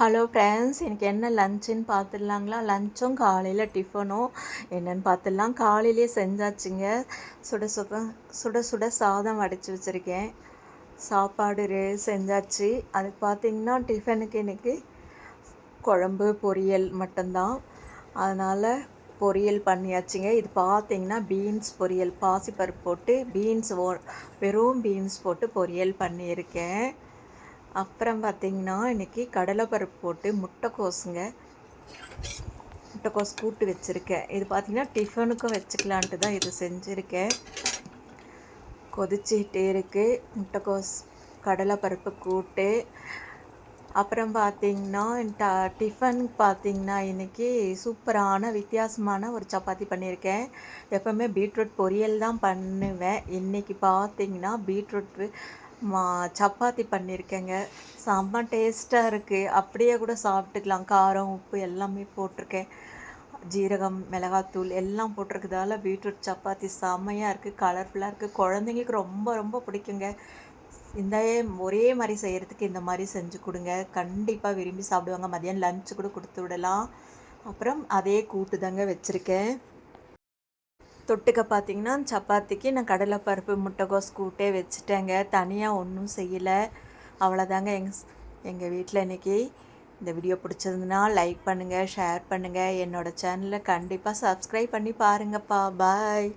Hello friends, எனக்கு என்ன லஞ்சுன்னு பார்த்துடலாங்களா? லஞ்சும் காலையில் டிஃபனும் என்னென்னு பார்த்துடலாம். காலையிலேயே செஞ்சாச்சுங்க. சுட சுட சுட சுட சாதம் வடித்து வச்சுருக்கேன். சாப்பாடு செஞ்சாச்சு. அதுக்கு பார்த்திங்கன்னா டிஃபனுக்கு இன்றைக்கி குழம்பு பொரியல் மட்டும்தான். அதனால் பொரியல் பண்ணியாச்சுங்க. இது பார்த்திங்கன்னா பீன்ஸ் பொரியல், பாசிப்பருப்பு போட்டு வெறும் பீன்ஸ் போட்டு பொரியல் பண்ணியிருக்கேன். அப்புறம் பார்த்திங்கன்னா இன்றைக்கி கடலைப்பருப்பு போட்டு முட்டைக்கோஸ் கூட்டு வச்சுருக்கேன். இது பார்த்திங்கன்னா டிஃபனுக்கும் வச்சுக்கலான்ட்டு தான் இது செஞ்சுருக்கேன். கொதிச்சுக்கிட்டே இருக்குது முட்டைக்கோஸ் கடலைப்பருப்பு கூட்டு. அப்புறம் பார்த்திங்கன்னா டிஃபன் பார்த்திங்கன்னா இன்றைக்கி சூப்பரான வித்தியாசமான ஒரு சப்பாத்தி பண்ணியிருக்கேன். எப்போவுமே பீட்ரூட் பொரியல் தான் பண்ணுவேன். இன்றைக்கி பார்த்திங்கன்னா பீட்ரூட் சப்பாத்தி பண்ணியிருக்கேங்க. செம்ம டேஸ்ட்டாக இருக்குது. அப்படியே கூட சாப்பிட்டுக்கலாம். காரம் உப்பு எல்லாமே போட்டிருக்கேன். ஜீரகம் மிளகாத்தூள் எல்லாம் போட்டிருக்கிறதால பீட்ரூட் சப்பாத்தி செம்மையாக இருக்குது, கலர்ஃபுல்லாக இருக்குது. குழந்தைங்களுக்கு ரொம்ப ரொம்ப பிடிக்குங்க. இந்த ஒரே மாதிரி செய்கிறதுக்கு இந்த மாதிரி செஞ்சு கொடுங்க, கண்டிப்பாக விரும்பி சாப்பிடுவாங்க. மதியம் லஞ்சு கூட கொடுத்து விடலாம். அப்புறம் அதே கூட்டு தாங்க வச்சுருக்கேன். தொட்டுக்க பார்த்திங்கன்னா சப்பாத்திக்கு நான் கடலைப்பருப்பு முட்டைக்கோஸ் கூட்டே வச்சுட்டேங்க. தனியாக ஒன்றும் செய்யலை. அவ்வளோதாங்க எங்கள் வீட்டில் இன்றைக்கி. இந்த வீடியோ பிடிச்சிருந்துன்னா லைக் பண்ணுங்கள், ஷேர் பண்ணுங்கள். என்னோடய சேனலை கண்டிப்பாக சப்ஸ்கிரைப் பண்ணி பாருங்கப்பா. பாய்.